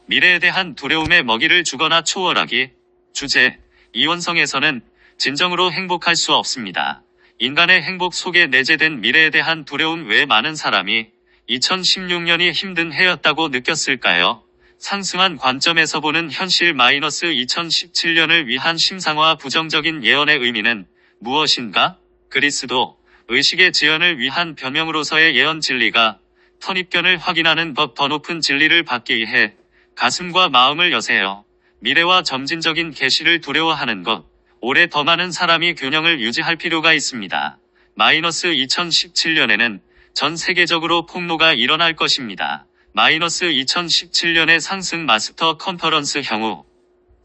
미래에 대한 두려움에 먹이를 주거나 초월하기. 주제, 이원성에서는 진정으로 행복할 수 없습니다. 인간의 행복 속에 내재된 미래에 대한 두려움. 왜 많은 사람이 2016년이 힘든 해였다고 느꼈을까요? 상승한 관점에서 보는 현실 마이너스 2017년을 위한 심상화. 부정적인 예언의 의미는 무엇인가? 그리스도 의식의 지연을 위한 변명으로서의 예언. 진리가 선입견을 확인하는 법. 더 높은 진리를 받기 위해 가슴과 마음을 여세요. 미래와 점진적인 계시를 두려워하는 것. 올해 더 많은 사람이 균형을 유지할 필요가 있습니다. 마이너스 2017년에는 전 세계적으로 폭로가 일어날 것입니다. 마이너스 2017년의 상승 마스터 컨퍼런스 향후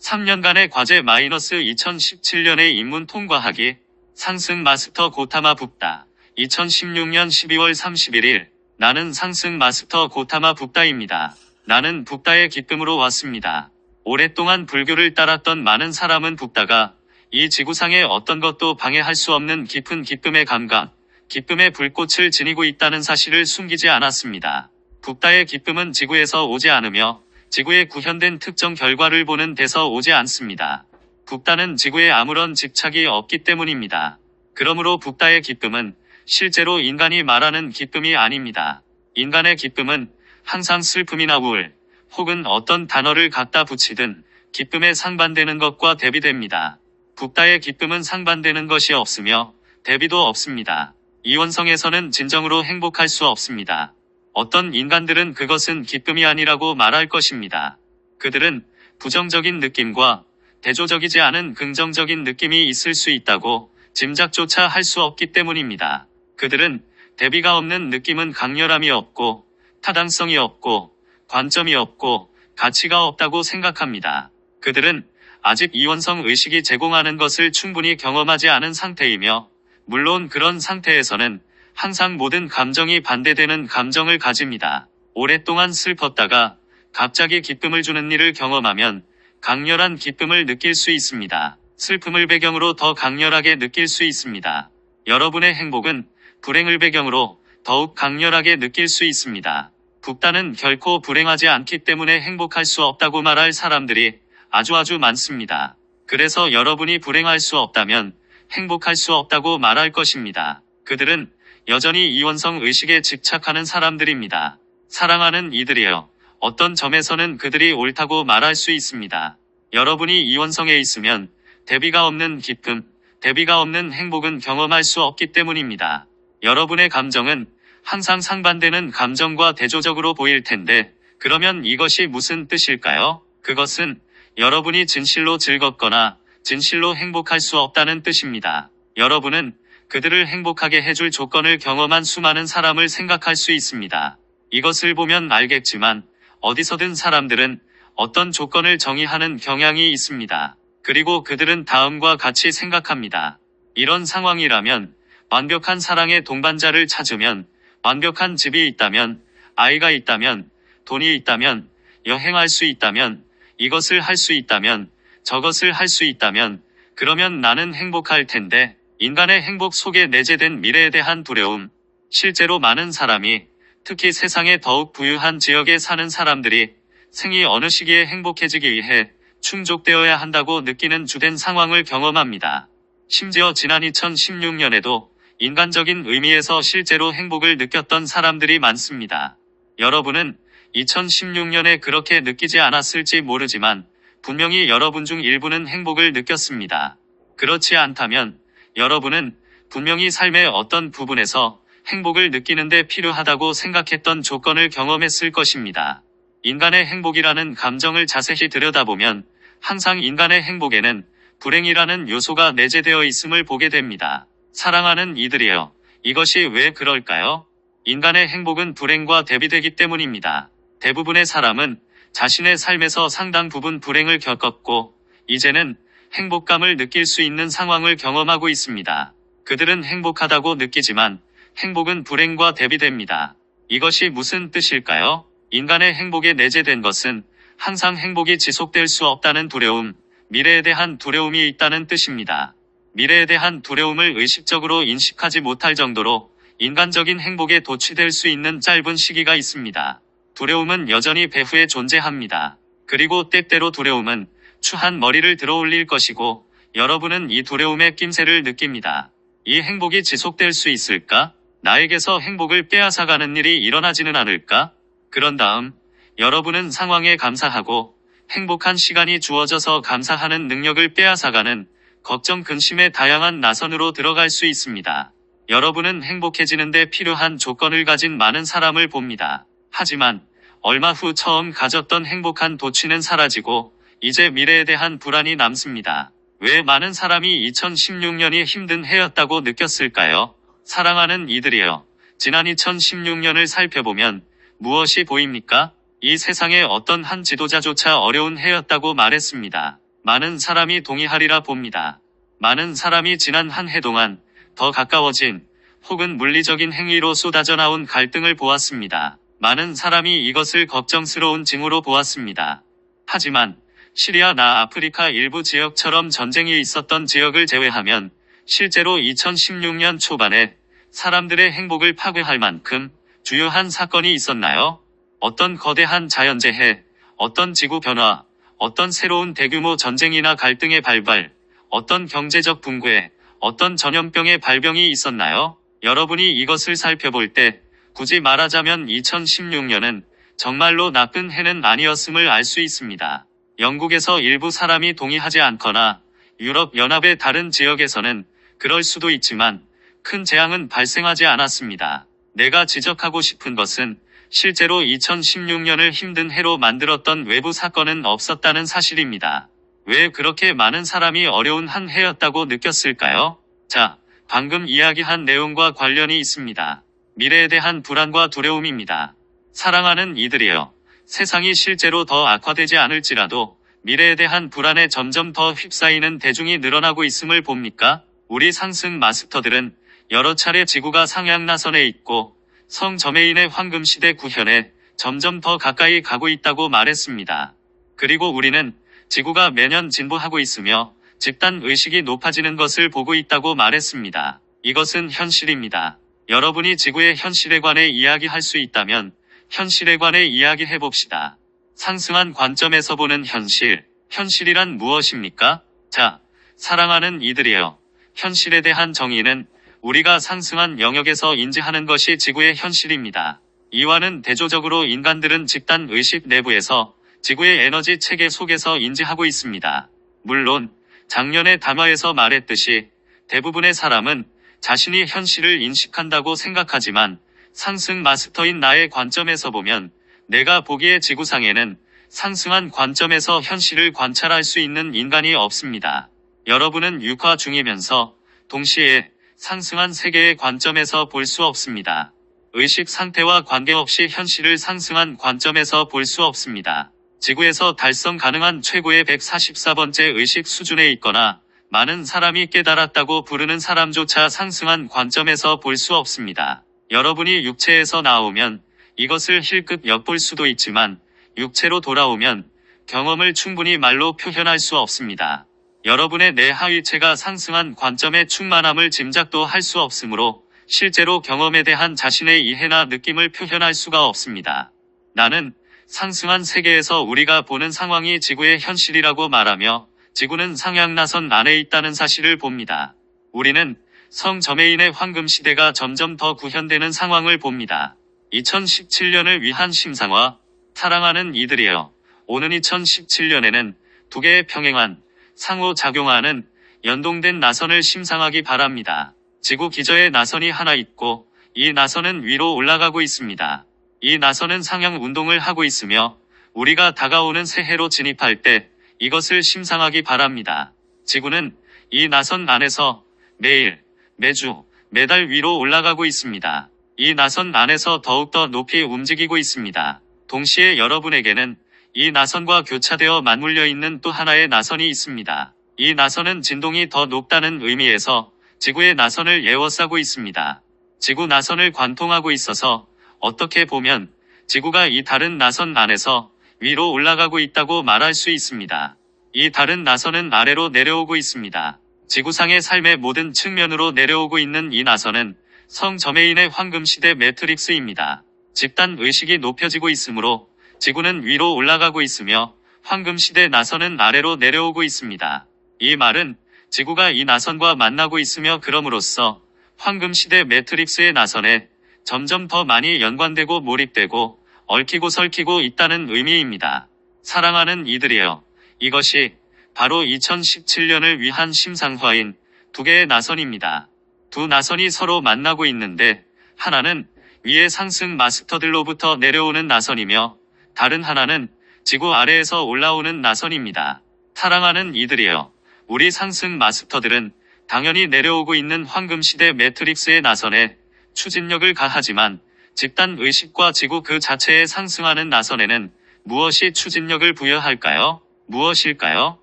3년간의 과제. 마이너스 2017년의 입문 통과하기. 상승 마스터 고타마 붓다. 2016년 12월 31일. 나는 상승 마스터 고타마 붓다입니다. 나는 붓다의 기쁨으로 왔습니다. 오랫동안 불교를 따랐던 많은 사람은 붓다가 이 지구상의 어떤 것도 방해할 수 없는 깊은 기쁨의 감각, 기쁨의 불꽃을 지니고 있다는 사실을 숨기지 않았습니다. 붓다의 기쁨은 지구에서 오지 않으며 지구에 구현된 특정 결과를 보는 데서 오지 않습니다. 붓다는 지구에 아무런 집착이 없기 때문입니다. 그러므로 붓다의 기쁨은 실제로 인간이 말하는 기쁨이 아닙니다. 인간의 기쁨은 항상 슬픔이나 우울, 혹은 어떤 단어를 갖다 붙이든 기쁨에 상반되는 것과 대비됩니다. 붓다의 기쁨은 상반되는 것이 없으며 대비도 없습니다. 이원성에서는 진정으로 행복할 수 없습니다. 어떤 인간들은 그것은 기쁨이 아니라고 말할 것입니다. 그들은 부정적인 느낌과 대조적이지 않은 긍정적인 느낌이 있을 수 있다고 짐작조차 할 수 없기 때문입니다. 그들은 대비가 없는 느낌은 강렬함이 없고 타당성이 없고 관점이 없고 가치가 없다고 생각합니다. 그들은 아직 이원성 의식이 제공하는 것을 충분히 경험하지 않은 상태이며, 물론 그런 상태에서는 항상 모든 감정이 반대되는 감정을 가집니다. 오랫동안 슬펐다가 갑자기 기쁨을 주는 일을 경험하면 강렬한 기쁨을 느낄 수 있습니다. 슬픔을 배경으로 더 강렬하게 느낄 수 있습니다. 여러분의 행복은 불행을 배경으로 더욱 강렬하게 느낄 수 있습니다. 붓다는 결코 불행하지 않기 때문에 행복할 수 없다고 말할 사람들이 아주 많습니다. 그래서 여러분이 불행할 수 없다면 행복할 수 없다고 말할 것입니다. 그들은 여전히 이원성 의식에 집착하는 사람들입니다. 사랑하는 이들이여, 어떤 점에서는 그들이 옳다고 말할 수 있습니다. 여러분이 이원성에 있으면 대비가 없는 기쁨, 대비가 없는 행복은 경험할 수 없기 때문입니다. 여러분의 감정은 항상 상반되는 감정과 대조적으로 보일 텐데, 그러면 이것이 무슨 뜻일까요? 그것은 여러분이 진실로 즐겁거나 진실로 행복할 수 없다는 뜻입니다. 여러분은 그들을 행복하게 해줄 조건을 경험한 수많은 사람을 생각할 수 있습니다. 이것을 보면 알겠지만 어디서든 사람들은 어떤 조건을 정의하는 경향이 있습니다. 그리고 그들은 다음과 같이 생각합니다. 이런 상황이라면, 완벽한 사랑의 동반자를 찾으면, 완벽한 집이 있다면, 아이가 있다면, 돈이 있다면, 여행할 수 있다면, 이것을 할 수 있다면, 저것을 할 수 있다면, 그러면 나는 행복할 텐데, 인간의 행복 속에 내재된 미래에 대한 두려움. 실제로 많은 사람이, 특히 세상에 더욱 부유한 지역에 사는 사람들이 생이 어느 시기에 행복해지기 위해 충족되어야 한다고 느끼는 주된 상황을 경험합니다. 심지어 지난 2016년에도 인간적인 의미에서 실제로 행복을 느꼈던 사람들이 많습니다. 여러분은 2016년에 그렇게 느끼지 않았을지 모르지만 분명히 여러분 중 일부는 행복을 느꼈습니다. 그렇지 않다면 여러분은 분명히 삶의 어떤 부분에서 행복을 느끼는데 필요하다고 생각했던 조건을 경험했을 것입니다. 인간의 행복이라는 감정을 자세히 들여다보면 항상 인간의 행복에는 불행이라는 요소가 내재되어 있음을 보게 됩니다. 사랑하는 이들이여, 이것이 왜 그럴까요? 인간의 행복은 불행과 대비되기 때문입니다. 대부분의 사람은 자신의 삶에서 상당 부분 불행을 겪었고, 이제는 행복감을 느낄 수 있는 상황을 경험하고 있습니다. 그들은 행복하다고 느끼지만 행복은 불행과 대비됩니다. 이것이 무슨 뜻일까요? 인간의 행복에 내재된 것은 항상 행복이 지속될 수 없다는 두려움, 미래에 대한 두려움이 있다는 뜻입니다. 미래에 대한 두려움을 의식적으로 인식하지 못할 정도로 인간적인 행복에 도취될 수 있는 짧은 시기가 있습니다. 두려움은 여전히 배후에 존재합니다. 그리고 때때로 두려움은 추한 머리를 들어올릴 것이고 여러분은 이 두려움의 낌새를 느낍니다. 이 행복이 지속될 수 있을까? 나에게서 행복을 빼앗아가는 일이 일어나지는 않을까? 그런 다음 여러분은 상황에 감사하고 행복한 시간이 주어져서 감사하는 능력을 빼앗아가는 걱정 근심의 다양한 나선으로 들어갈 수 있습니다. 여러분은 행복해지는데 필요한 조건을 가진 많은 사람을 봅니다. 하지만 얼마 후 처음 가졌던 행복한 도취는 사라지고 이제 미래에 대한 불안이 남습니다. 왜 많은 사람이 2016년이 힘든 해였다고 느꼈을까요? 사랑하는 이들이여, 지난 2016년을 살펴보면 무엇이 보입니까? 이 세상의 어떤 한 지도자조차 어려운 해였다고 말했습니다. 많은 사람이 동의하리라 봅니다. 많은 사람이 지난 한 해 동안 더 가까워진 혹은 물리적인 행위로 쏟아져 나온 갈등을 보았습니다. 많은 사람이 이것을 걱정스러운 징후로 보았습니다. 하지만 시리아나 아프리카 일부 지역처럼 전쟁이 있었던 지역을 제외하면 실제로 2016년 초반에 사람들의 행복을 파괴할 만큼 주요한 사건이 있었나요? 어떤 거대한 자연재해, 어떤 지구 변화, 어떤 새로운 대규모 전쟁이나 갈등의 발발, 어떤 경제적 붕괴, 어떤 전염병의 발병이 있었나요? 여러분이 이것을 살펴볼 때 굳이 말하자면 2016년은 정말로 나쁜 해는 아니었음을 알 수 있습니다. 영국에서 일부 사람이 동의하지 않거나 유럽연합의 다른 지역에서는 그럴 수도 있지만 큰 재앙은 발생하지 않았습니다. 내가 지적하고 싶은 것은 실제로 2016년을 힘든 해로 만들었던 외부 사건은 없었다는 사실입니다. 왜 그렇게 많은 사람이 어려운 한 해였다고 느꼈을까요? 자, 방금 이야기한 내용과 관련이 있습니다. 미래에 대한 불안과 두려움입니다. 사랑하는 이들이여, 세상이 실제로 더 악화되지 않을지라도 미래에 대한 불안에 점점 더 휩싸이는 대중이 늘어나고 있음을 봅니까? 우리 상승 마스터들은 여러 차례 지구가 상향 나선에 있고 성 저메인의 황금시대 구현에 점점 더 가까이 가고 있다고 말했습니다. 그리고 우리는 지구가 매년 진보하고 있으며 집단 의식이 높아지는 것을 보고 있다고 말했습니다. 이것은 현실입니다. 여러분이 지구의 현실에 관해 이야기할 수 있다면 현실에 관해 이야기해봅시다. 상승한 관점에서 보는 현실, 현실이란 무엇입니까? 자, 사랑하는 이들이여, 현실에 대한 정의는 우리가 상승한 영역에서 인지하는 것이 지구의 현실입니다. 이와는 대조적으로 인간들은 집단 의식 내부에서 지구의 에너지 체계 속에서 인지하고 있습니다. 물론 작년의 담화에서 말했듯이 대부분의 사람은 자신이 현실을 인식한다고 생각하지만 상승 마스터인 나의 관점에서 보면 내가 보기에 지구상에는 상승한 관점에서 현실을 관찰할 수 있는 인간이 없습니다. 여러분은 육화 중이면서 동시에 상승한 세계의 관점에서 볼 수 없습니다. 의식 상태와 관계없이 현실을 상승한 관점에서 볼 수 없습니다. 지구에서 달성 가능한 최고의 144번째 의식 수준에 있거나 많은 사람이 깨달았다고 부르는 사람조차 상승한 관점에서 볼 수 없습니다. 여러분이 육체에서 나오면 이것을 힐끗 엿볼 수도 있지만 육체로 돌아오면 경험을 충분히 말로 표현할 수 없습니다. 여러분의 내 하위체가 상승한 관점의 충만함을 짐작도 할 수 없으므로 실제로 경험에 대한 자신의 이해나 느낌을 표현할 수가 없습니다. 나는 상승한 세계에서 우리가 보는 상황이 지구의 현실이라고 말하며 지구는 상향나선 안에 있다는 사실을 봅니다. 우리는 성 저메인의 황금시대가 점점 더 구현되는 상황을 봅니다. 2017년을 위한 심상화, 사랑하는 이들이여, 오는 2017년에는 두 개의 평행한, 상호작용하는 연동된 나선을 심상하기 바랍니다. 지구 기저에 나선이 하나 있고 이 나선은 위로 올라가고 있습니다. 이 나선은 상향 운동을 하고 있으며 우리가 다가오는 새해로 진입할 때 이것을 심상하기 바랍니다. 지구는 이 나선 안에서 매일, 매주, 매달 위로 올라가고 있습니다. 이 나선 안에서 더욱더 높이 움직이고 있습니다. 동시에 여러분에게는 이 나선과 교차되어 맞물려 있는 또 하나의 나선이 있습니다. 이 나선은 진동이 더 높다는 의미에서 지구의 나선을 에워싸고 있습니다. 지구 나선을 관통하고 있어서 어떻게 보면 지구가 이 다른 나선 안에서 위로 올라가고 있다고 말할 수 있습니다. 이 다른 나선은 아래로 내려오고 있습니다. 지구상의 삶의 모든 측면으로 내려오고 있는 이 나선은 성 저메인의 황금시대 매트릭스입니다. 집단 의식이 높여지고 있으므로 지구는 위로 올라가고 있으며 황금시대 나선은 아래로 내려오고 있습니다. 이 말은 지구가 이 나선과 만나고 있으며 그럼으로써 황금시대 매트릭스의 나선에 점점 더 많이 연관되고 몰입되고 얽히고 설키고 있다는 의미입니다. 사랑하는 이들이여, 이것이 바로 2017년을 위한 심상화인 두 개의 나선입니다. 두 나선이 서로 만나고 있는데 하나는 위의 상승 마스터들로부터 내려오는 나선이며 다른 하나는 지구 아래에서 올라오는 나선입니다. 사랑하는 이들이여, 우리 상승 마스터들은 당연히 내려오고 있는 황금시대 매트릭스의 나선에 추진력을 가하지만 집단 의식과 지구 그 자체에 상승하는 나선에는 무엇이 추진력을 부여할까요? 무엇일까요?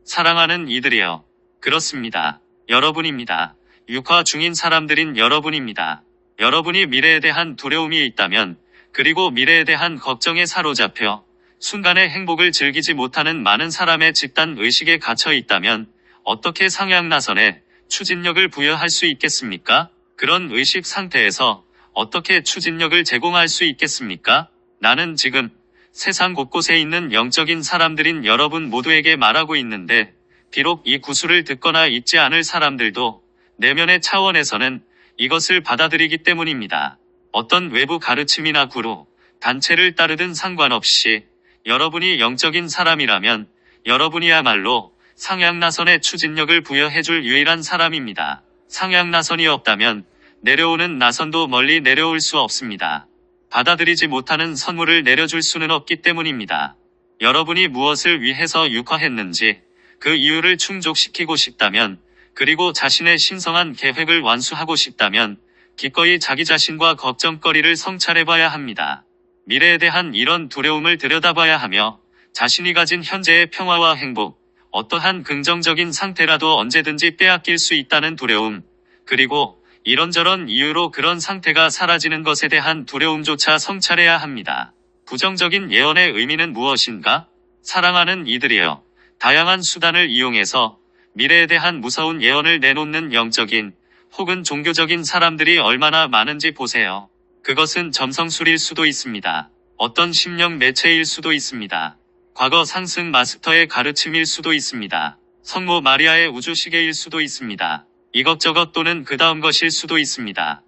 사랑하는 이들이여, 그렇습니다. 여러분입니다. 육화 중인 사람들인 여러분입니다. 여러분이 미래에 대한 두려움이 있다면, 그리고 미래에 대한 걱정에 사로잡혀 순간의 행복을 즐기지 못하는 많은 사람의 집단 의식에 갇혀 있다면 어떻게 상향 나선에 추진력을 부여할 수 있겠습니까? 그런 의식 상태에서 어떻게 추진력을 제공할 수 있겠습니까? 나는 지금 세상 곳곳에 있는 영적인 사람들인 여러분 모두에게 말하고 있는데, 비록 이 구술을 듣거나 잊지 않을 사람들도 내면의 차원에서는 이것을 받아들이기 때문입니다. 어떤 외부 가르침이나 구루, 단체를 따르든 상관없이 여러분이 영적인 사람이라면 여러분이야말로 상향나선의 추진력을 부여해줄 유일한 사람입니다. 상향나선이 없다면 내려오는 나선도 멀리 내려올 수 없습니다. 받아들이지 못하는 선물을 내려줄 수는 없기 때문입니다. 여러분이 무엇을 위해서 육화했는지 그 이유를 충족시키고 싶다면, 그리고 자신의 신성한 계획을 완수하고 싶다면 기꺼이 자기 자신과 걱정거리를 성찰해봐야 합니다. 미래에 대한 이런 두려움을 들여다봐야 하며 자신이 가진 현재의 평화와 행복, 어떠한 긍정적인 상태라도 언제든지 빼앗길 수 있다는 두려움, 그리고 이런저런 이유로 그런 상태가 사라지는 것에 대한 두려움조차 성찰해야 합니다. 부정적인 예언의 의미는 무엇인가? 사랑하는 이들이여, 다양한 수단을 이용해서 미래에 대한 무서운 예언을 내놓는 영적인 혹은 종교적인 사람들이 얼마나 많은지 보세요. 그것은 점성술일 수도 있습니다. 어떤 심령 매체일 수도 있습니다. 과거 상승 마스터의 가르침일 수도 있습니다. 성모 마리아의 우주시계일 수도 있습니다. 이것저것 또는 그 다음 것일 수도 있습니다.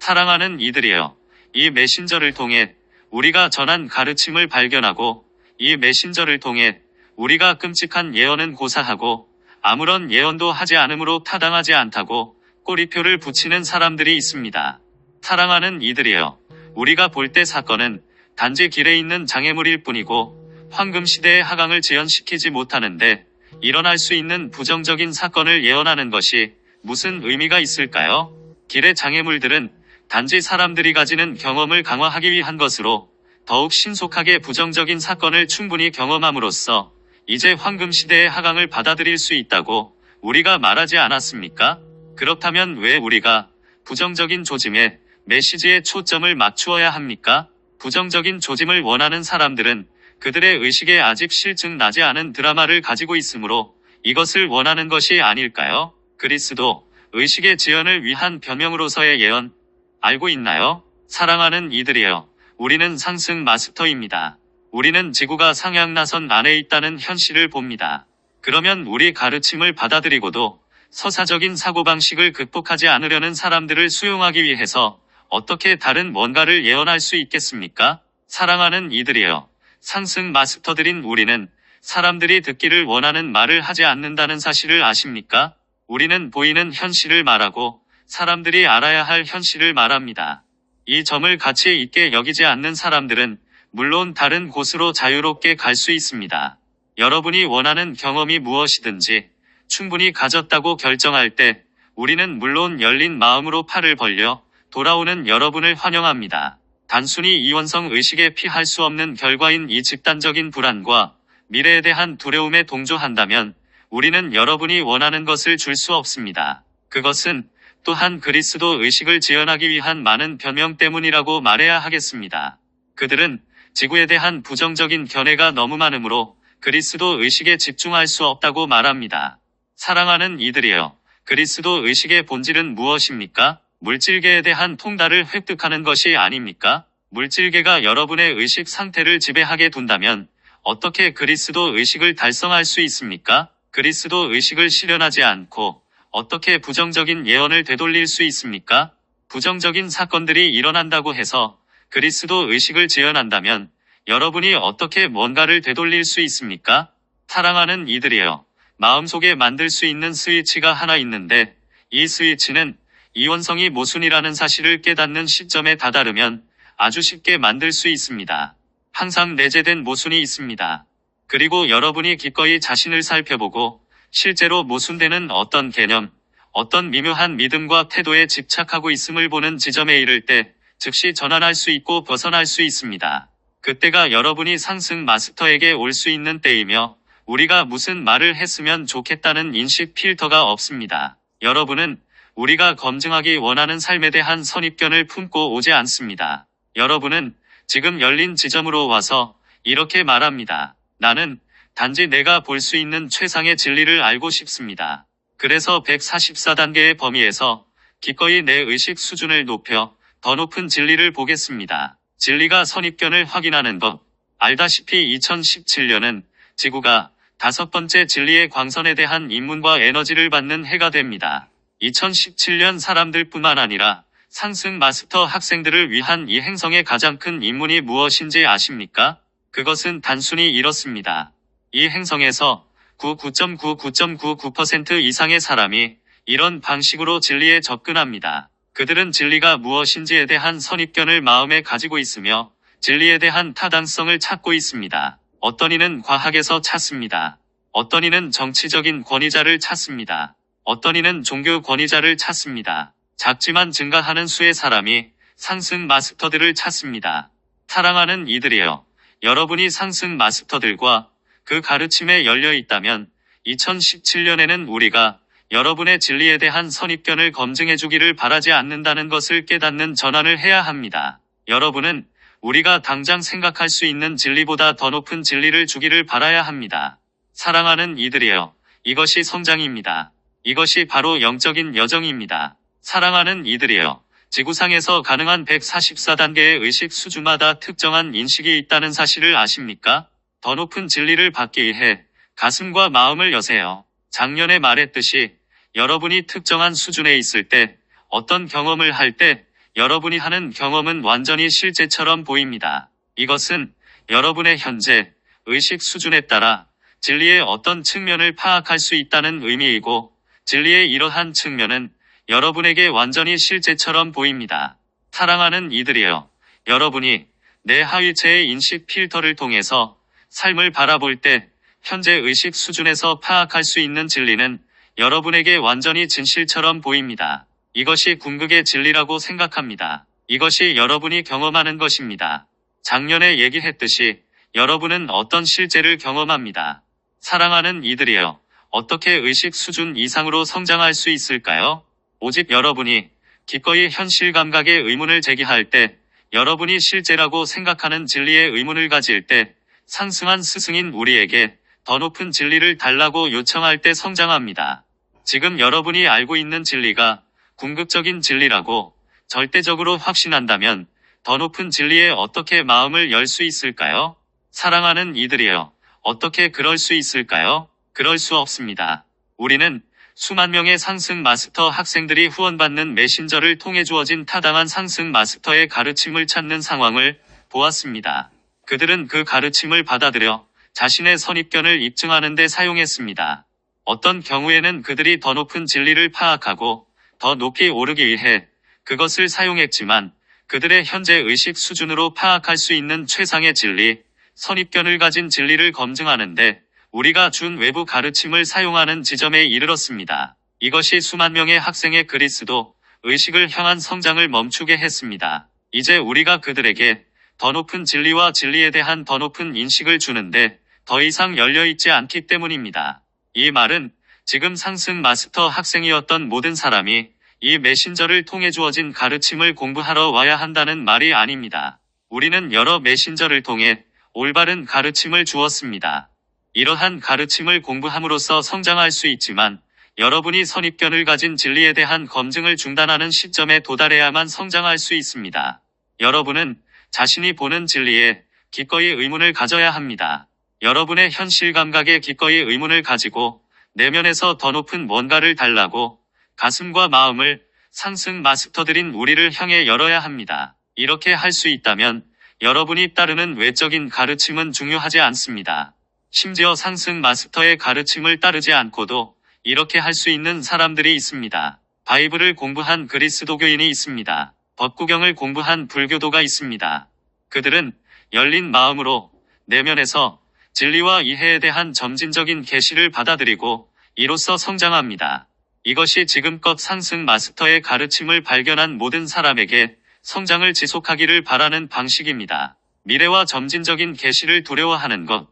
사랑하는 이들이여, 이 메신저를 통해 우리가 전한 가르침을 발견하고 이 메신저를 통해 우리가 끔찍한 예언은 고사하고 아무런 예언도 하지 않으므로 타당하지 않다고 꼬리표를 붙이는 사람들이 있습니다. 사랑하는 이들이여, 우리가 볼 때 사건은 단지 길에 있는 장애물일 뿐이고 황금시대의 하강을 지연시키지 못하는데 일어날 수 있는 부정적인 사건을 예언하는 것이 무슨 의미가 있을까요? 길의 장애물들은 단지 사람들이 가지는 경험을 강화하기 위한 것으로 더욱 신속하게 부정적인 사건을 충분히 경험함으로써 이제 황금시대의 하강을 받아들일 수 있다고 우리가 말하지 않았습니까? 그렇다면 왜 우리가 부정적인 조짐에 메시지에 초점을 맞추어야 합니까? 부정적인 조짐을 원하는 사람들은 그들의 의식에 아직 실증 나지 않은 드라마를 가지고 있으므로 이것을 원하는 것이 아닐까요? 그리스도, 의식의 지연을 위한 변명으로서의 예언, 알고 있나요? 사랑하는 이들이여, 우리는 상승 마스터입니다. 우리는 지구가 상향나선 안에 있다는 현실을 봅니다. 그러면 우리 가르침을 받아들이고도 서사적인 사고방식을 극복하지 않으려는 사람들을 수용하기 위해서 어떻게 다른 뭔가를 예언할 수 있겠습니까? 사랑하는 이들이여, 상승 마스터들인 우리는 사람들이 듣기를 원하는 말을 하지 않는다는 사실을 아십니까? 우리는 보이는 현실을 말하고 사람들이 알아야 할 현실을 말합니다. 이 점을 가치 있게 여기지 않는 사람들은 물론 다른 곳으로 자유롭게 갈 수 있습니다. 여러분이 원하는 경험이 무엇이든지 충분히 가졌다고 결정할 때 우리는 물론 열린 마음으로 팔을 벌려 돌아오는 여러분을 환영합니다. 단순히 이원성 의식에 피할 수 없는 결과인 이 집단적인 불안과 미래에 대한 두려움에 동조한다면 우리는 여러분이 원하는 것을 줄 수 없습니다. 그것은 또한 그리스도 의식을 지연하기 위한 많은 변명 때문이라고 말해야 하겠습니다. 그들은 지구에 대한 부정적인 견해가 너무 많으므로 그리스도 의식에 집중할 수 없다고 말합니다. 사랑하는 이들이여, 그리스도 의식의 본질은 무엇입니까? 물질계에 대한 통달을 획득하는 것이 아닙니까? 물질계가 여러분의 의식 상태를 지배하게 둔다면 어떻게 그리스도 의식을 달성할 수 있습니까? 그리스도 의식을 실현하지 않고 어떻게 부정적인 예언을 되돌릴 수 있습니까? 부정적인 사건들이 일어난다고 해서 그리스도 의식을 재현한다면 여러분이 어떻게 뭔가를 되돌릴 수 있습니까? 사랑하는 이들이여, 마음속에 만들 수 있는 스위치가 하나 있는데 이 스위치는 이원성이 모순이라는 사실을 깨닫는 시점에 다다르면 아주 쉽게 만들 수 있습니다. 항상 내재된 모순이 있습니다. 그리고 여러분이 기꺼이 자신을 살펴보고 실제로 모순되는 어떤 개념, 어떤 미묘한 믿음과 태도에 집착하고 있음을 보는 지점에 이를 때 즉시 전환할 수 있고 벗어날 수 있습니다. 그때가 여러분이 상승 마스터에게 올 수 있는 때이며 우리가 무슨 말을 했으면 좋겠다는 인식 필터가 없습니다. 여러분은 우리가 검증하기 원하는 삶에 대한 선입견을 품고 오지 않습니다. 여러분은 지금 열린 지점으로 와서 이렇게 말합니다. 나는 단지 내가 볼 수 있는 최상의 진리를 알고 싶습니다. 그래서 144단계의 범위에서 기꺼이 내 의식 수준을 높여 더 높은 진리를 보겠습니다. 진리가 선입견을 확인하는 것. 알다시피 2017년은 지구가 5번째 진리의 광선에 대한 입문과 에너지를 받는 해가 됩니다. 2017년 사람들뿐만 아니라 상승 마스터 학생들을 위한 이 행성의 가장 큰 입문이 무엇인지 아십니까? 그것은 단순히 이렇습니다. 이 행성에서 99.99.99% 이상의 사람이 이런 방식으로 진리에 접근합니다. 그들은 진리가 무엇인지에 대한 선입견을 마음에 가지고 있으며 진리에 대한 타당성을 찾고 있습니다. 어떤 이는 과학에서 찾습니다. 어떤 이는 정치적인 권위자를 찾습니다. 어떤 이는 종교 권위자를 찾습니다. 작지만 증가하는 수의 사람이 상승 마스터들을 찾습니다. 사랑하는 이들이여, 여러분이 상승 마스터들과 그 가르침에 열려 있다면 2017년에는 우리가 여러분의 진리에 대한 선입견을 검증해 주기를 바라지 않는다는 것을 깨닫는 전환을 해야 합니다. 여러분은 우리가 당장 생각할 수 있는 진리보다 더 높은 진리를 주기를 바라야 합니다. 사랑하는 이들이여, 이것이 성장입니다. 이것이 바로 영적인 여정입니다. 사랑하는 이들이여, 지구상에서 가능한 144단계의 의식 수준마다 특정한 인식이 있다는 사실을 아십니까? 더 높은 진리를 받기 위해 가슴과 마음을 여세요. 작년에 말했듯이 여러분이 특정한 수준에 있을 때, 어떤 경험을 할 때 여러분이 하는 경험은 완전히 실제처럼 보입니다. 이것은 여러분의 현재 의식 수준에 따라 진리의 어떤 측면을 파악할 수 있다는 의미이고, 진리의 이러한 측면은 여러분에게 완전히 실제처럼 보입니다. 사랑하는 이들이여, 여러분이 내 하위체의 인식 필터를 통해서 삶을 바라볼 때 현재 의식 수준에서 파악할 수 있는 진리는 여러분에게 완전히 진실처럼 보입니다. 이것이 궁극의 진리라고 생각합니다. 이것이 여러분이 경험하는 것입니다. 작년에 얘기했듯이 여러분은 어떤 실제를 경험합니다. 사랑하는 이들이여, 어떻게 의식 수준 이상으로 성장할 수 있을까요? 오직 여러분이 기꺼이 현실 감각의 의문을 제기할 때, 여러분이 실제라고 생각하는 진리의 의문을 가질 때, 상승한 스승인 우리에게 더 높은 진리를 달라고 요청할 때 성장합니다. 지금 여러분이 알고 있는 진리가 궁극적인 진리라고 절대적으로 확신한다면 더 높은 진리에 어떻게 마음을 열 수 있을까요? 사랑하는 이들이여, 어떻게 그럴 수 있을까요? 그럴 수 없습니다. 우리는 수만 명의 상승 마스터 학생들이 후원받는 메신저를 통해 주어진 타당한 상승 마스터의 가르침을 찾는 상황을 보았습니다. 그들은 그 가르침을 받아들여 자신의 선입견을 입증하는 데 사용했습니다. 어떤 경우에는 그들이 더 높은 진리를 파악하고 더 높이 오르기 위해 그것을 사용했지만, 그들의 현재 의식 수준으로 파악할 수 있는 최상의 진리, 선입견을 가진 진리를 검증하는데 우리가 준 외부 가르침을 사용하는 지점에 이르렀습니다. 이것이 수만 명의 학생의 그리스도 의식을 향한 성장을 멈추게 했습니다. 이제 우리가 그들에게 더 높은 진리와 진리에 대한 더 높은 인식을 주는데 더 이상 열려있지 않기 때문입니다. 이 말은 지금 상승 마스터 학생이었던 모든 사람이 이 메신저를 통해 주어진 가르침을 공부하러 와야 한다는 말이 아닙니다. 우리는 여러 메신저를 통해 올바른 가르침을 주었습니다. 이러한 가르침을 공부함으로써 성장할 수 있지만, 여러분이 선입견을 가진 진리에 대한 검증을 중단하는 시점에 도달해야만 성장할 수 있습니다. 여러분은 자신이 보는 진리에 기꺼이 의문을 가져야 합니다. 여러분의 현실 감각에 기꺼이 의문을 가지고 내면에서 더 높은 뭔가를 달라고 가슴과 마음을 상승 마스터들인 우리를 향해 열어야 합니다. 이렇게 할 수 있다면 여러분이 따르는 외적인 가르침은 중요하지 않습니다. 심지어 상승 마스터의 가르침을 따르지 않고도 이렇게 할 수 있는 사람들이 있습니다. 바이블을 공부한 그리스도교인이 있습니다. 법구경을 공부한 불교도가 있습니다. 그들은 열린 마음으로 내면에서 진리와 이해에 대한 점진적인 계시를 받아들이고 이로써 성장합니다. 이것이 지금껏 상승 마스터의 가르침을 발견한 모든 사람에게 성장을 지속하기를 바라는 방식입니다. 미래와 점진적인 계시를 두려워하는 것,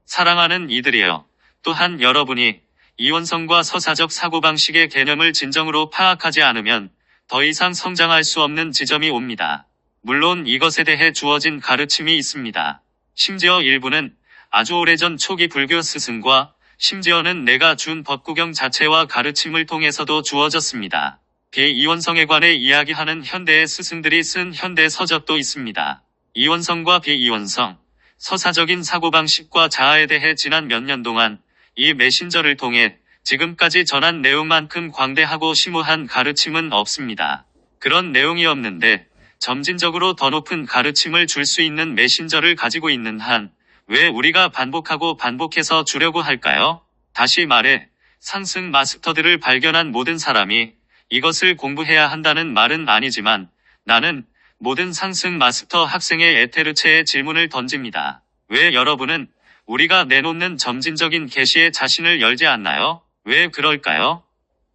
사랑하는 이들이여. 또한 여러분이 이원성과 서사적 사고방식의 개념을 진정으로 파악하지 않으면 더 이상 성장할 수 없는 지점이 옵니다. 물론 이것에 대해 주어진 가르침이 있습니다. 심지어 일부는 아주 오래전 초기 불교 스승과 심지어는 내가 준 법구경 자체와 가르침을 통해서도 주어졌습니다. 비이원성에 관해 이야기하는 현대의 스승들이 쓴 현대 서적도 있습니다. 이원성과 비이원성, 서사적인 사고방식과 자아에 대해 지난 몇 년 동안 이 메신저를 통해 지금까지 전한 내용만큼 광대하고 심오한 가르침은 없습니다. 그런 내용이 없는데 점진적으로 더 높은 가르침을 줄 수 있는 메신저를 가지고 있는 한 왜 우리가 반복하고 반복해서 주려고 할까요? 다시 말해 상승 마스터들을 발견한 모든 사람이 이것을 공부해야 한다는 말은 아니지만 나는 모든 상승 마스터 학생의 에테르체에 질문을 던집니다. 왜 여러분은 우리가 내놓는 점진적인 계시에 자신을 열지 않나요? 왜 그럴까요?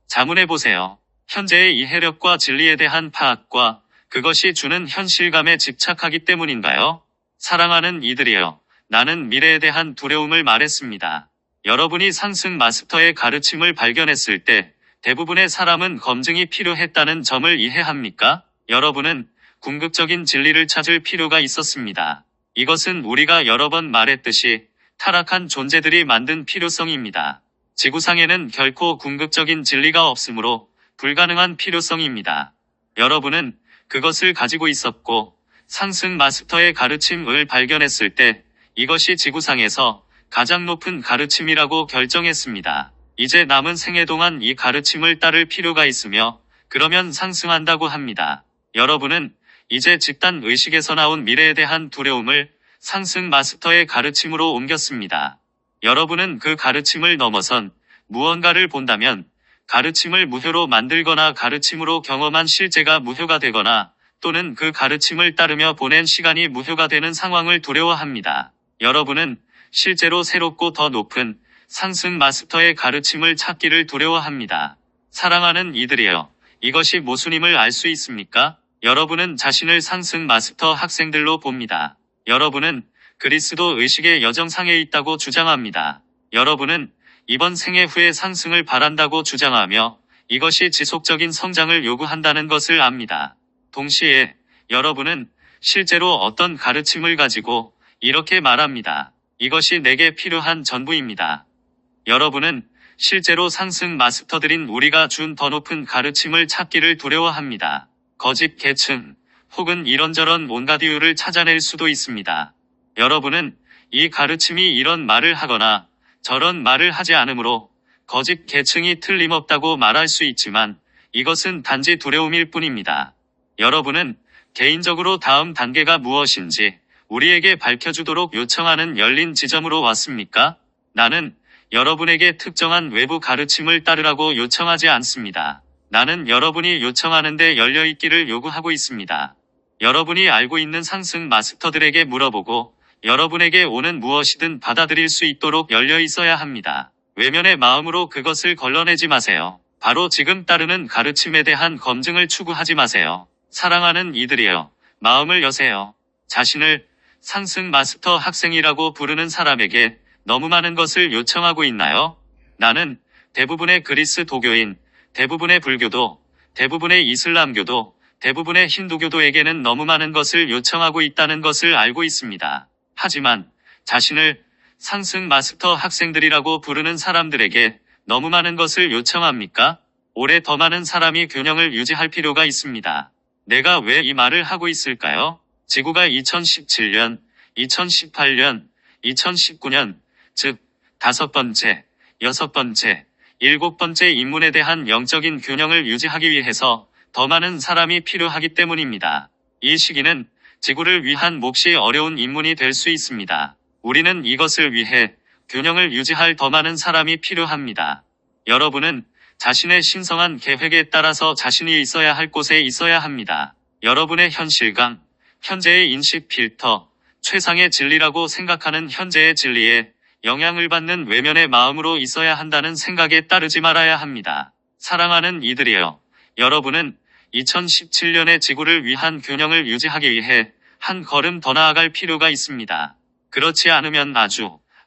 자문해보세요. 현재의 이해력과 진리에 대한 파악과 그것이 주는 현실감에 집착하기 때문인가요? 사랑하는 이들이여, 나는 미래에 대한 두려움을 말했습니다. 여러분이 상승 마스터의 가르침을 발견했을 때 대부분의 사람은 검증이 필요했다는 점을 이해합니까? 여러분은 궁극적인 진리를 찾을 필요가 있었습니다. 이것은 우리가 여러 번 말했듯이 타락한 존재들이 만든 필요성입니다. 지구상에는 결코 궁극적인 진리가 없으므로 불가능한 필요성입니다. 여러분은 그것을 가지고 있었고 상승 마스터의 가르침을 발견했을 때 이것이 지구상에서 가장 높은 가르침이라고 결정했습니다. 이제 남은 생애 동안 이 가르침을 따를 필요가 있으며 그러면 상승한다고 합니다. 여러분은 이제 집단 의식에서 나온 미래에 대한 두려움을 상승 마스터의 가르침으로 옮겼습니다. 여러분은 그 가르침을 넘어선 무언가를 본다면 가르침을 무효로 만들거나 가르침으로 경험한 실제가 무효가 되거나 또는 그 가르침을 따르며 보낸 시간이 무효가 되는 상황을 두려워합니다. 여러분은 실제로 새롭고 더 높은 상승 마스터의 가르침을 찾기를 두려워합니다. 사랑하는 이들이여, 이것이 모순임을 알 수 있습니까? 여러분은 자신을 상승 마스터 학생들로 봅니다. 여러분은 그리스도 의식의 여정상에 있다고 주장합니다. 여러분은 이번 생애 후에 상승을 바란다고 주장하며 이것이 지속적인 성장을 요구한다는 것을 압니다. 동시에 여러분은 실제로 어떤 가르침을 가지고 이렇게 말합니다. 이것이 내게 필요한 전부입니다. 여러분은 실제로 상승 마스터들인 우리가 준 더 높은 가르침을 찾기를 두려워합니다. 거짓 계층 혹은 이런저런 온갖 이유를 찾아낼 수도 있습니다. 여러분은 이 가르침이 이런 말을 하거나 저런 말을 하지 않으므로 거짓 계층이 틀림없다고 말할 수 있지만 이것은 단지 두려움일 뿐입니다. 여러분은 개인적으로 다음 단계가 무엇인지 우리에게 밝혀주도록 요청하는 열린 지점으로 왔습니까? 나는 여러분에게 특정한 외부 가르침을 따르라고 요청하지 않습니다. 나는 여러분이 요청하는데 열려있기를 요구하고 있습니다. 여러분이 알고 있는 상승 마스터들에게 물어보고 여러분에게 오는 무엇이든 받아들일 수 있도록 열려 있어야 합니다. 외면의 마음으로 그것을 걸러내지 마세요. 바로 지금 따르는 가르침에 대한 검증을 추구하지 마세요. 사랑하는 이들이여, 마음을 여세요. 자신을 상승 마스터 학생이라고 부르는 사람에게 너무 많은 것을 요청하고 있나요? 나는 대부분의 그리스도교인, 대부분의 불교도, 대부분의 이슬람교도, 대부분의 힌두교도에게는 너무 많은 것을 요청하고 있다는 것을 알고 있습니다. 하지만 자신을 상승 마스터 학생들이라고 부르는 사람들에게 너무 많은 것을 요청합니까? 올해 더 많은 사람이 균형을 유지할 필요가 있습니다. 내가 왜 이 말을 하고 있을까요? 지구가 2017년, 2018년, 2019년, 즉, 5번째, 6번째, 7번째 인문에 대한 영적인 균형을 유지하기 위해서 더 많은 사람이 필요하기 때문입니다. 이 시기는 지구를 위한 몹시 어려운 임무이 될 수 있습니다. 우리는 이것을 위해 균형을 유지할 더 많은 사람이 필요합니다. 여러분은 자신의 신성한 계획에 따라서 자신이 있어야 할 곳에 있어야 합니다. 여러분의 현실감, 현재의 인식 필터, 최상의 진리라고 생각하는 현재의 진리에 영향을 받는 외면의 마음으로 있어야 한다는 생각에 따르지 말아야 합니다. 사랑하는 이들이여, 여러분은 2017년의 지구를 위한 균형을 유지하기 위해 한 걸음 더 나아갈 필요가 있습니다. 그렇지 않으면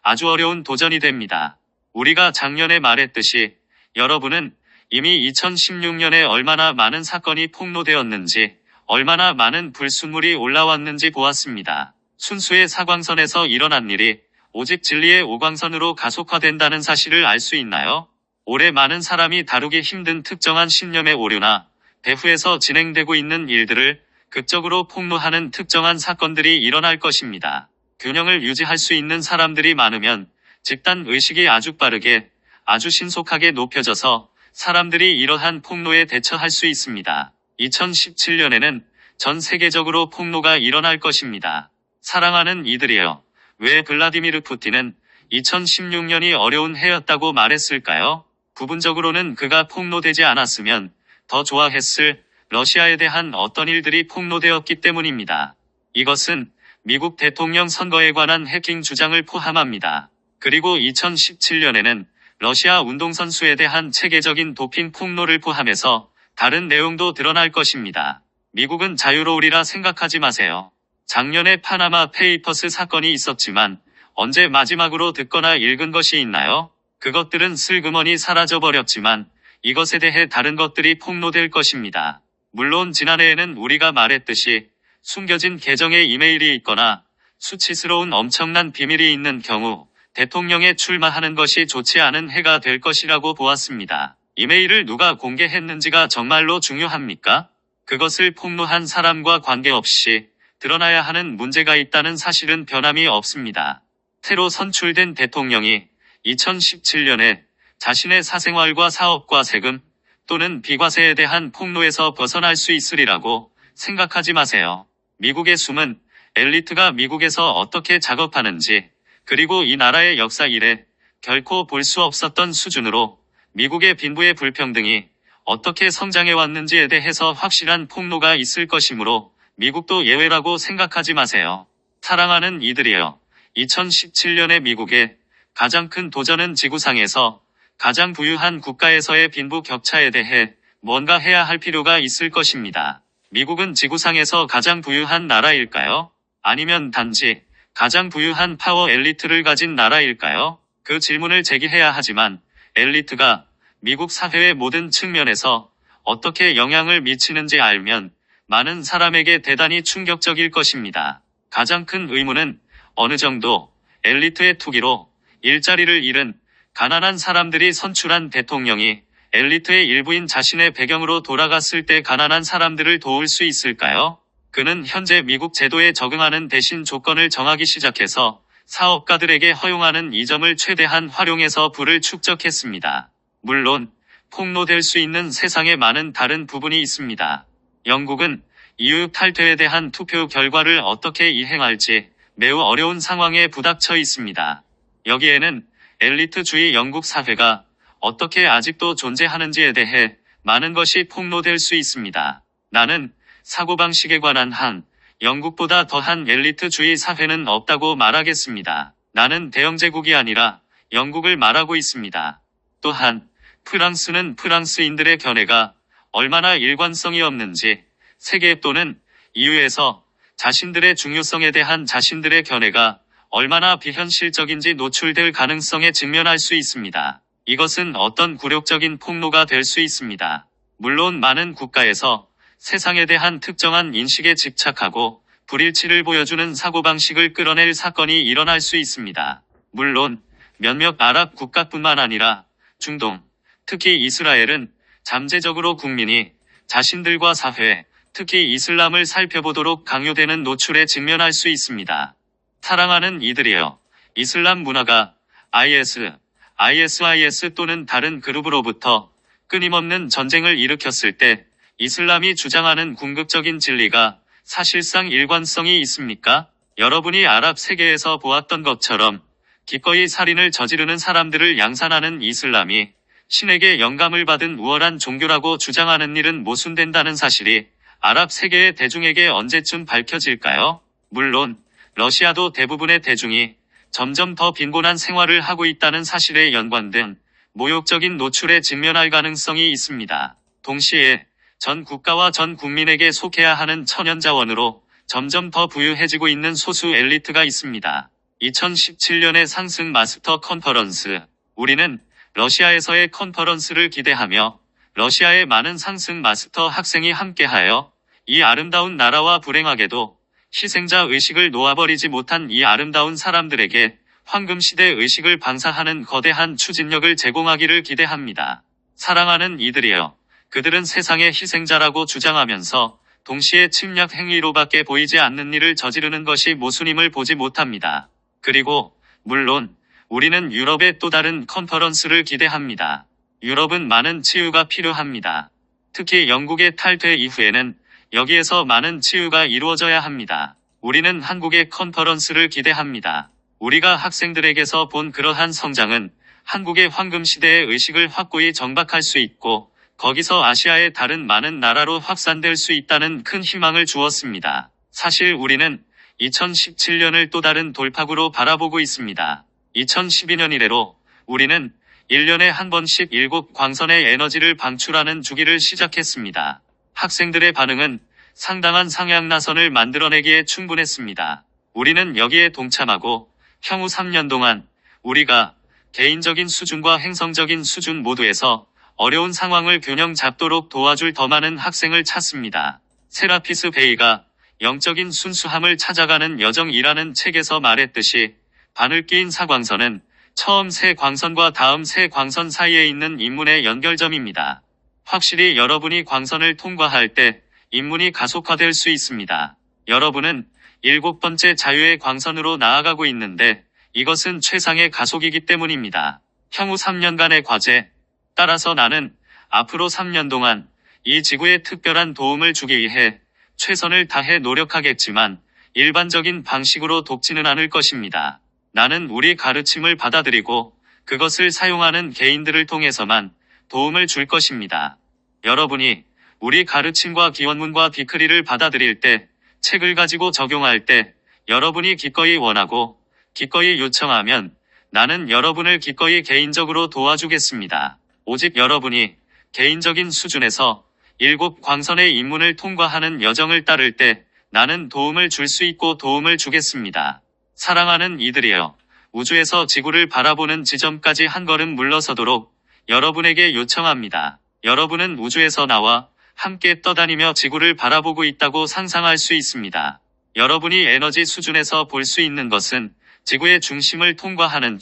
아주 어려운 도전이 됩니다. 우리가 작년에 말했듯이 여러분은 이미 2016년에 얼마나 많은 사건이 폭로되었는지, 얼마나 많은 불순물이 올라왔는지 보았습니다. 순수의 사광선에서 일어난 일이 오직 진리의 오광선으로 가속화된다는 사실을 알 수 있나요? 올해 많은 사람이 다루기 힘든 특정한 신념의 오류나 배후에서 진행되고 있는 일들을 극적으로 폭로하는 특정한 사건들이 일어날 것입니다. 균형을 유지할 수 있는 사람들이 많으면 집단 의식이 아주 빠르게, 아주 신속하게 높여져서 사람들이 이러한 폭로에 대처할 수 있습니다. 2017년에는 전 세계적으로 폭로가 일어날 것입니다. 사랑하는 이들이여, 왜 블라디미르 푸틴은 2016년이 어려운 해였다고 말했을까요? 부분적으로는 그가 폭로되지 않았으면 더 좋아했을 러시아에 대한 어떤 일들이 폭로되었기 때문입니다. 이것은 미국 대통령 선거에 관한 해킹 주장을 포함합니다. 그리고 2017년에는 러시아 운동선수에 대한 체계적인 도핑 폭로를 포함해서 다른 내용도 드러날 것입니다. 미국은 자유로우리라 생각하지 마세요. 작년에 파나마 페이퍼스 사건이 있었지만 언제 마지막으로 듣거나 읽은 것이 있나요? 그것들은 슬그머니 사라져버렸지만 이것에 대해 다른 것들이 폭로될 것입니다. 물론 지난해에는 우리가 말했듯이 숨겨진 계정에 이메일이 있거나 수치스러운 엄청난 비밀이 있는 경우 대통령에 출마하는 것이 좋지 않은 해가 될 것이라고 보았습니다. 이메일을 누가 공개했는지가 정말로 중요합니까? 그것을 폭로한 사람과 관계없이 드러나야 하는 문제가 있다는 사실은 변함이 없습니다. 새로 선출된 대통령이 2017년에 자신의 사생활과 사업과 세금 또는 비과세에 대한 폭로에서 벗어날 수 있으리라고 생각하지 마세요. 미국의 숨은 엘리트가 미국에서 어떻게 작업하는지, 그리고 이 나라의 역사 이래 결코 볼 수 없었던 수준으로 미국의 빈부의 불평등이 어떻게 성장해 왔는지에 대해서 확실한 폭로가 있을 것이므로 미국도 예외라고 생각하지 마세요. 사랑하는 이들이여, 2017년의 미국의 가장 큰 도전은 지구상에서 가장 부유한 국가에서의 빈부 격차에 대해 뭔가 해야 할 필요가 있을 것입니다. 미국은 지구상에서 가장 부유한 나라일까요? 아니면 단지 가장 부유한 파워 엘리트를 가진 나라일까요? 그 질문을 제기해야 하지만 엘리트가 미국 사회의 모든 측면에서 어떻게 영향을 미치는지 알면 많은 사람에게 대단히 충격적일 것입니다. 가장 큰 의문은 어느 정도 엘리트의 투기로 일자리를 잃은 가난한 사람들이 선출한 대통령이 엘리트의 일부인 자신의 배경으로 돌아갔을 때 가난한 사람들을 도울 수 있을까요? 그는 현재 미국 제도에 적응하는 대신 조건을 정하기 시작해서 사업가들에게 허용하는 이 점을 최대한 활용해서 부를 축적했습니다. 물론 폭로될 수 있는 세상에 많은 다른 부분이 있습니다. 영국은 EU 탈퇴에 대한 투표 결과를 어떻게 이행할지 매우 어려운 상황에 부닥쳐 있습니다. 여기에는 엘리트주의 영국 사회가 어떻게 아직도 존재하는지에 대해 많은 것이 폭로될 수 있습니다. 나는 사고방식에 관한 한 영국보다 더한 엘리트주의 사회는 없다고 말하겠습니다. 나는 대영제국이 아니라 영국을 말하고 있습니다. 또한 프랑스는 프랑스인들의 견해가 얼마나 일관성이 없는지, 세계 또는 EU에서 자신들의 중요성에 대한 자신들의 견해가 얼마나 비현실적인지 노출될 가능성에 직면할 수 있습니다. 이것은 어떤 굴욕적인 폭로가 될 수 있습니다. 물론 많은 국가에서 세상에 대한 특정한 인식에 집착하고 불일치를 보여주는 사고방식을 끌어낼 사건이 일어날 수 있습니다. 물론 몇몇 아랍 국가뿐만 아니라 중동, 특히 이스라엘은 잠재적으로 국민이 자신들과 사회, 특히 이슬람을 살펴보도록 강요되는 노출에 직면할 수 있습니다. 사랑하는 이들이여, 이슬람 문화가 ISIS 또는 다른 그룹으로부터 끊임없는 전쟁을 일으켰을 때 이슬람이 주장하는 궁극적인 진리가 사실상 일관성이 있습니까? 여러분이 아랍 세계에서 보았던 것처럼 기꺼이 살인을 저지르는 사람들을 양산하는 이슬람이 신에게 영감을 받은 우월한 종교라고 주장하는 일은 모순된다는 사실이 아랍 세계의 대중에게 언제쯤 밝혀질까요? 물론 러시아도 대부분의 대중이 점점 더 빈곤한 생활을 하고 있다는 사실에 연관된 모욕적인 노출에 직면할 가능성이 있습니다. 동시에 전 국가와 전 국민에게 속해야 하는 천연자원으로 점점 더 부유해지고 있는 소수 엘리트가 있습니다. 2017년의 상승 마스터 컨퍼런스. 우리는 러시아에서의 컨퍼런스를 기대하며 러시아의 많은 상승 마스터 학생이 함께하여 이 아름다운 나라와 불행하게도 희생자 의식을 놓아버리지 못한 이 아름다운 사람들에게 황금시대 의식을 방사하는 거대한 추진력을 제공하기를 기대합니다. 사랑하는 이들이여. 그들은 세상의 희생자라고 주장하면서 동시에 침략 행위로밖에 보이지 않는 일을 저지르는 것이 모순임을 보지 못합니다. 그리고 물론 우리는 유럽의 또 다른 컨퍼런스를 기대합니다. 유럽은 많은 치유가 필요합니다. 특히 영국의 탈퇴 이후에는 여기에서 많은 치유가 이루어져야 합니다. 우리는 한국의 컨퍼런스를 기대합니다. 우리가 학생들에게서 본 그러한 성장은 한국의 황금시대의 의식을 확고히 정박할 수 있고 거기서 아시아의 다른 많은 나라로 확산될 수 있다는 큰 희망을 주었습니다. 사실 우리는 2017년을 또 다른 돌파구로 바라보고 있습니다. 2012년 이래로 우리는 1년에 한 번씩 7광선의 에너지를 방출하는 주기를 시작했습니다. 학생들의 반응은 상당한 상향나선을 만들어내기에 충분했습니다. 우리는 여기에 동참하고 향후 3년 동안 우리가 개인적인 수준과 행성적인 수준 모두에서 어려운 상황을 균형 잡도록 도와줄 더 많은 학생을 찾습니다. 세라피스 베이가 영적인 순수함을 찾아가는 여정이라는 책에서 말했듯이 바늘 끼인 사광선은 처음 새 광선과 다음 새 광선 사이에 있는 인문의 연결점입니다. 확실히 여러분이 광선을 통과할 때 인문이 가속화될 수 있습니다. 여러분은 7번째 자유의 광선으로 나아가고 있는데 이것은 최상의 가속이기 때문입니다. 향후 3년간의 과제. 따라서 나는 앞으로 3년 동안 이 지구에 특별한 도움을 주기 위해 최선을 다해 노력하겠지만 일반적인 방식으로 돕지는 않을 것입니다. 나는 우리 가르침을 받아들이고 그것을 사용하는 개인들을 통해서만 도움을 줄 것입니다. 여러분이 우리 가르침과 기원문과 비크리를 받아들일 때, 책을 가지고 적용할 때 여러분이 기꺼이 원하고 기꺼이 요청하면 나는 여러분을 기꺼이 개인적으로 도와주겠습니다. 오직 여러분이 개인적인 수준에서 7광선의 인문을 통과하는 여정을 따를 때 나는 도움을 줄 수 있고 도움을 주겠습니다. 사랑하는 이들이여, 우주에서 지구를 바라보는 지점까지 한 걸음 물러서도록 여러분에게 요청합니다. 여러분은 우주에서 나와 함께 떠다니며 지구를 바라보고 있다고 상상할 수 있습니다. 여러분이 에너지 수준에서 볼 수 있는 것은 지구의 중심을 통과하는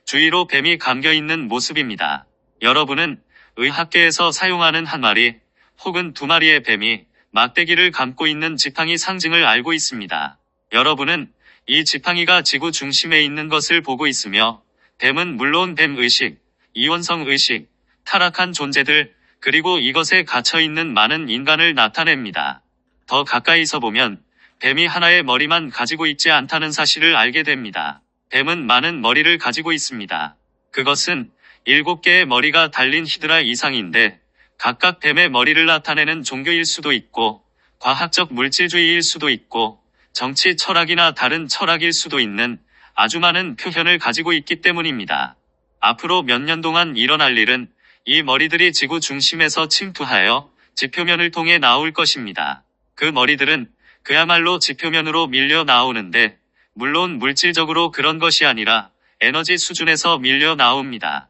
주위로 뱀이 감겨있는 모습입니다. 여러분은 의학계에서 사용하는 한 마리 혹은 2마리의 뱀이 막대기를 감고 있는 지팡이 상징을 알고 있습니다. 여러분은 이 지팡이가 지구 중심에 있는 것을 보고 있으며 뱀은 물론 뱀의식, 이원성 의식, 타락한 존재들, 그리고 이것에 갇혀있는 많은 인간을 나타냅니다. 더 가까이서 보면 뱀이 하나의 머리만 가지고 있지 않다는 사실을 알게 됩니다. 뱀은 많은 머리를 가지고 있습니다. 그것은 7개의 머리가 달린 히드라 이상인데 각각 뱀의 머리를 나타내는 종교일 수도 있고 과학적 물질주의일 수도 있고 정치 철학이나 다른 철학일 수도 있는 아주 많은 표현을 가지고 있기 때문입니다. 앞으로 몇 년 동안 일어날 일은 이 머리들이 지구 중심에서 침투하여 지표면을 통해 나올 것입니다. 그 머리들은 그야말로 지표면으로 밀려 나오는데 물론 물질적으로 그런 것이 아니라 에너지 수준에서 밀려 나옵니다.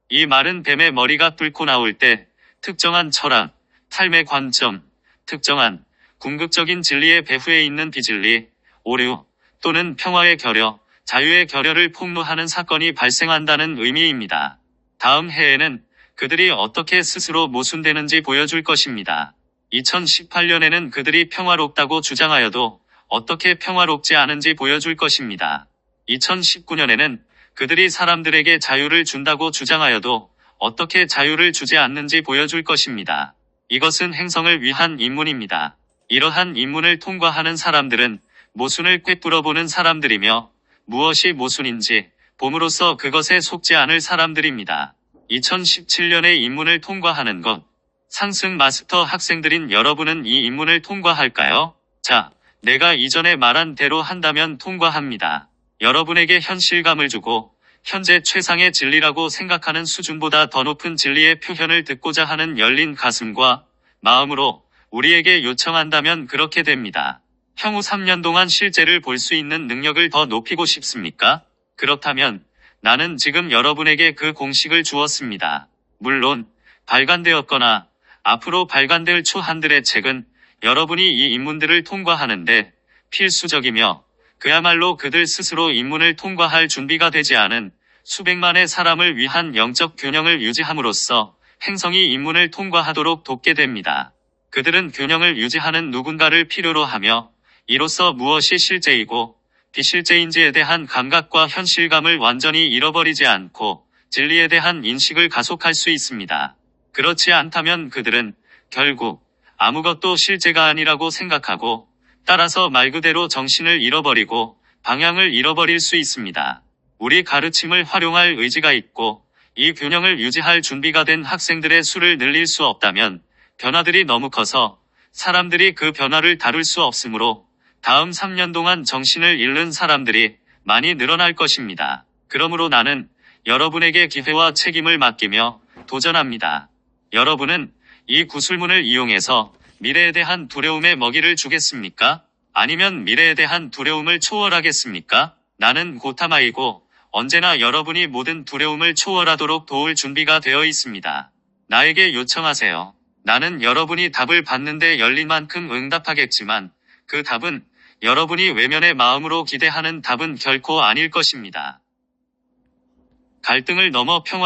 이 마른 뱀의 머리가 뚫고 나올 때 특정한 철학, 삶의 관점, 특정한 궁극적인 진리의 배후에 있는 비진리, 오류 또는 평화의 결여, 자유의 결여를 폭로하는 사건이 발생한다는 의미입니다. 다음 해에는 그들이 어떻게 스스로 모순되는지 보여줄 것입니다. 2018년에는 그들이 평화롭다고 주장하여도 어떻게 평화롭지 않은지 보여줄 것입니다. 2019년에는 그들이 사람들에게 자유를 준다고 주장하여도 어떻게 자유를 주지 않는지 보여줄 것입니다. 이것은 행성을 위한 입문입니다. 이러한 입문을 통과하는 사람들은 모순을 꿰뚫어보는 사람들이며 무엇이 모순인지 봄으로써 그것에 속지 않을 사람들입니다. 2017년에 입문을 통과하는 것. 상승 마스터 학생들인 여러분은 이 입문을 통과할까요? 자, 내가 이전에 말한 대로 한다면 통과합니다. 여러분에게 현실감을 주고 현재 최상의 진리라고 생각하는 수준보다 더 높은 진리의 표현을 듣고자 하는 열린 가슴과 마음으로 우리에게 요청한다면 그렇게 됩니다. 향후 3년 동안 실제를 볼 수 있는 능력을 더 높이고 싶습니까? 그렇다면 나는 지금 여러분에게 그 공식을 주었습니다. 물론 발간되었거나 앞으로 발간될 초한들의 책은 여러분이 이 입문들을 통과하는데 필수적이며 그야말로 그들 스스로 입문을 통과할 준비가 되지 않은 수백만의 사람을 위한 영적 균형을 유지함으로써 행성이 입문을 통과하도록 돕게 됩니다. 그들은 균형을 유지하는 누군가를 필요로 하며 이로써 무엇이 실제이고 비실제인지에 대한 감각과 현실감을 완전히 잃어버리지 않고 진리에 대한 인식을 가속할 수 있습니다. 그렇지 않다면 그들은 결국 아무것도 실제가 아니라고 생각하고 따라서 말 그대로 정신을 잃어버리고 방향을 잃어버릴 수 있습니다. 우리 가르침을 활용할 의지가 있고 이 균형을 유지할 준비가 된 학생들의 수를 늘릴 수 없다면 변화들이 너무 커서 사람들이 그 변화를 다룰 수 없으므로 다음 3년 동안 정신을 잃는 사람들이 많이 늘어날 것입니다. 그러므로 나는 여러분에게 기회와 책임을 맡기며 도전합니다. 여러분은 이 구술문을 이용해서 미래에 대한 두려움의 먹이를 주겠습니까? 아니면 미래에 대한 두려움을 초월하겠습니까? 나는 고타마이고 언제나 여러분이 모든 두려움을 초월하도록 도울 준비가 되어 있습니다. 나에게 요청하세요. 나는 여러분이 답을 받는데 열린 만큼 응답하겠지만 그 답은 여러분이 외면의 마음으로 기대하는 답은 결코 아닐 것입니다. 갈등을 넘어 평화를